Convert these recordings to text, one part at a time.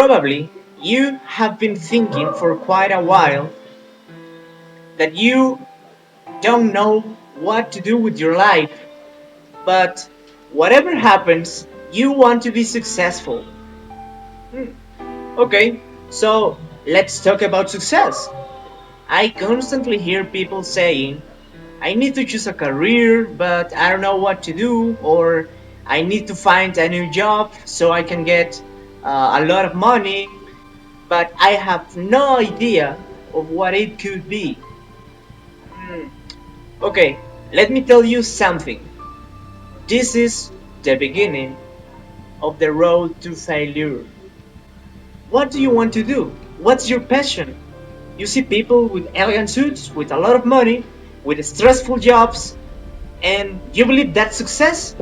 Probably you have been thinking for quite a while that you don't know what to do with your life, but whatever happens, you want to be successful. Hmm, Okay, so let's talk about success. I constantly hear people saying, I need to choose a career, but I don't know what to do, or I need to find a new job so I can get a lot of money, but I have no idea of what it could be. Hmm, Okay, let me tell you something. This is the beginning of the road to failure. What do you want to do? What's your passion? You see people with elegant suits, with a lot of money, with stressful jobs, and you believe that's success?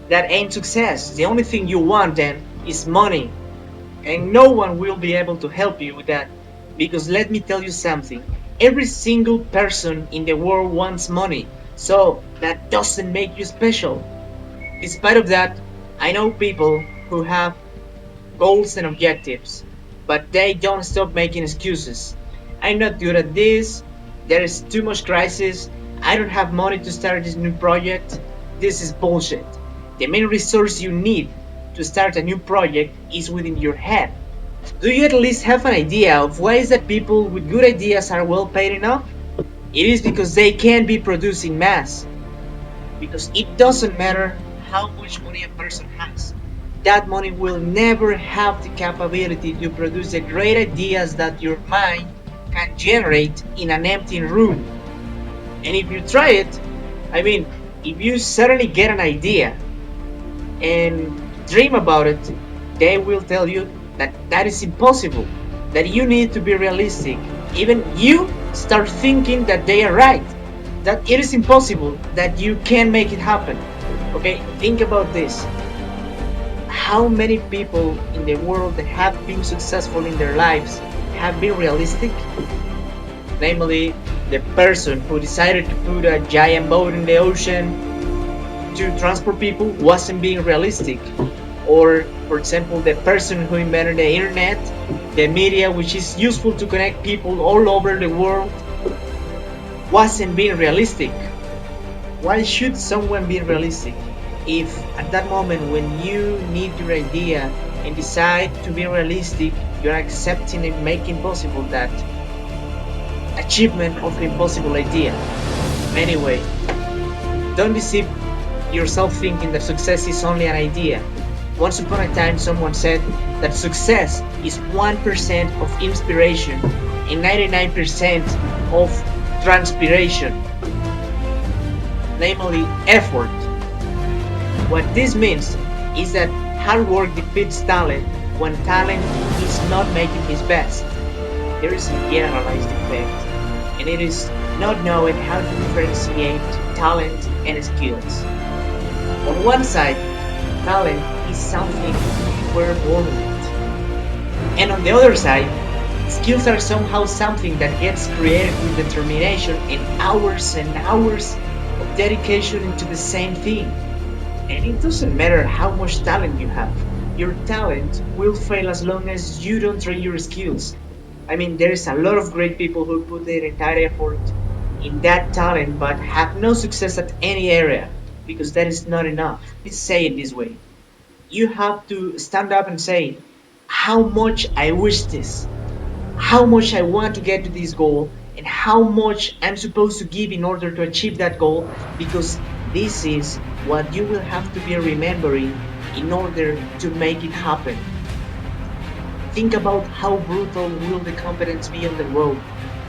That ain't success. The only thing you want then is money. And no one will be able to help you with that. Because let me tell you something. Every single person in the world wants money. So that doesn't make you special. Despite of that, I know people who have goals and objectives, but they don't stop making excuses. I'm not good at this, there is too much crisis, I don't have money to start this new project. This is bullshit. The main resource you need to start a new project is within your head. Do you at least have an idea of why is that people with good ideas are well paid enough? It is because they can be produced in mass. Because it doesn't matter how much money a person has. That money will never have the capability to produce the great ideas that your mind can generate in an empty room. And if you try it, I mean, if you suddenly get an idea and dream about it, they will tell you that that is impossible, that you need to be realistic. Even you start thinking that they are right, that it is impossible, that you can make it happen. Okay, think about this. How many people in the world that have been successful in their lives have been realistic? Namely, the person who decided to put a giant boat in the ocean to transport people wasn't being realistic. Or, for example, the person who invented the internet, the media, which is useful to connect people all over the world, wasn't being realistic. Why should someone be realistic? If at that moment when you need your idea and decide to be realistic, you're accepting and making possible that achievement of an impossible idea. Anyway, don't deceive yourself thinking that success is only an idea. Once upon a time, someone said that success is 1% of inspiration and 99% of transpiration, namely effort. What this means is that hard work defeats talent when talent is not making his best. There is a generalized effect, and it is not knowing how to differentiate talent and skills. On one side, talent is something we're born with, and on the other side, skills are somehow something that gets created with determination and hours of dedication into the same thing. And it doesn't matter how much talent you have. Your talent will fail as long as you don't train your skills. I mean, there is a lot of great people who put their entire effort in that talent but have no success at any area because that is not enough. Let's say it this way. You have to stand up and say, how much I wish this, how much I want to get to this goal, and how much I'm supposed to give in order to achieve that goal, because this is what you will have to be remembering in order to make it happen. Think about how brutal will the competence be on the road.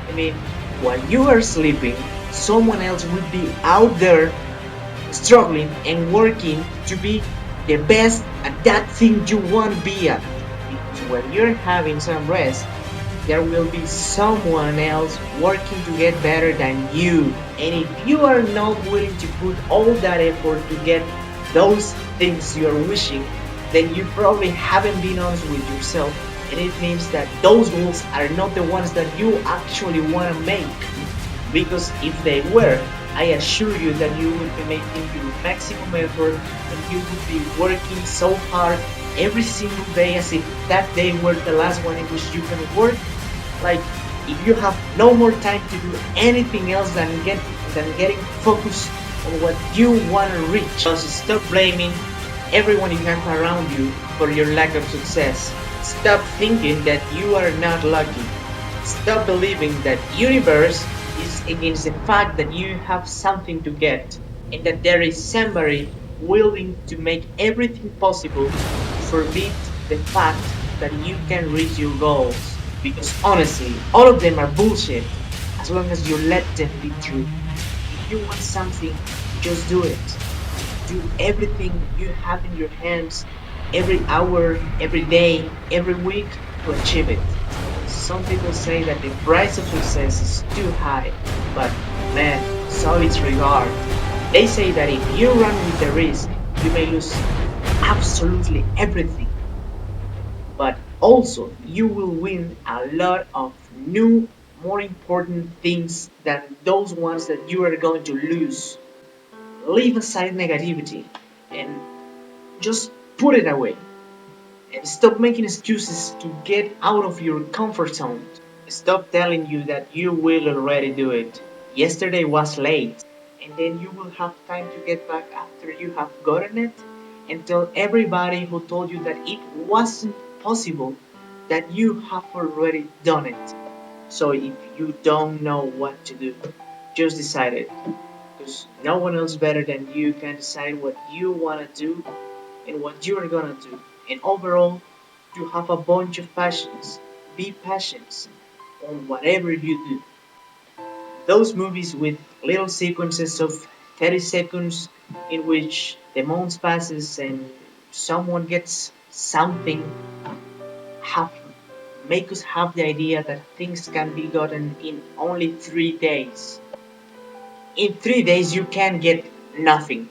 I mean, while you are sleeping, someone else will be out there struggling and working to be the best at that thing you want to be at. Because when you're having some rest, there will be someone else working to get better than you. And if you are not willing to put all that effort to get those things you are wishing, then you probably haven't been honest with yourself. And it means that those goals are not the ones that you actually want to make. Because if they were, I assure you that you would be making your maximum effort and you would be working so hard every single day as if that day were the last one in which you can work, like if you have no more time to do anything else than getting focused on what you want to reach. Just stop blaming everyone you have around you for your lack of success. Stop thinking that you are not lucky. Stop believing that universe is against the fact that you have something to get and that there is somebody willing to make everything possible to forbid the fact that you can reach your goals. Because honestly, all of them are bullshit as long as you let them be true. If you want something, just do it. Do everything you have in your hands every hour, every day, every week to achieve it. Some people say that the price of success is too high, but man, so is regard. They say that if you run with the risk, you may lose absolutely everything, but also you will win a lot of new, more important things than those ones that you are going to lose. Leave aside negativity and just put it away. And stop making excuses to get out of your comfort zone. Stop telling you that you will already do it. Yesterday was late, and then you will have time to get back after you have gotten it and tell everybody who told you that it wasn't possible that you have already done it. So if you don't know what to do, just decide it. Because no one else better than you can decide what you want to do and what you are gonna do. And overall, you have a bunch of passions. Be passionate on whatever you do. Those movies with little sequences of 30 seconds in which the month passes and someone gets something have make us have the idea that things can be gotten in only 3 days. In 3 days you can get nothing.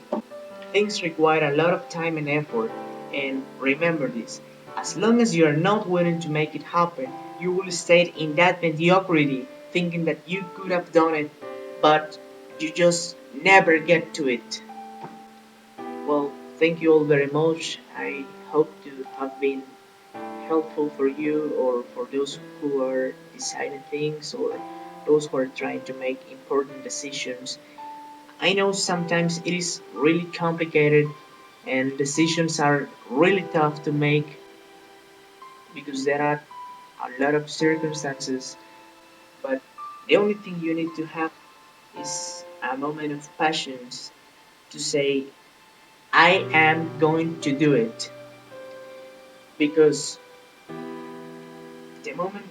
Things require a lot of time and effort, and remember this, as long as you are not willing to make it happen, you will stay in that mediocrity thinking that you could have done it, but you just never get to it. Well, thank you all very much. I hope to have been helpful for you or for those who are deciding things or those who are trying to make important decisions. I know sometimes it is really complicated and decisions are really tough to make because there are a lot of circumstances, but the only thing you need to have is a moment of passions to say, I am going to do it. Because the moment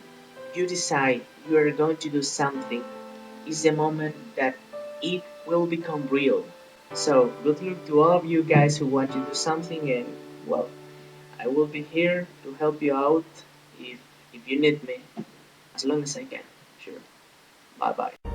you decide you are going to do something is the moment that it will become real. So, good luck to all of you guys who want to do something, and well, I will be here to help you out if you need me, as long as I can. Sure. Bye bye.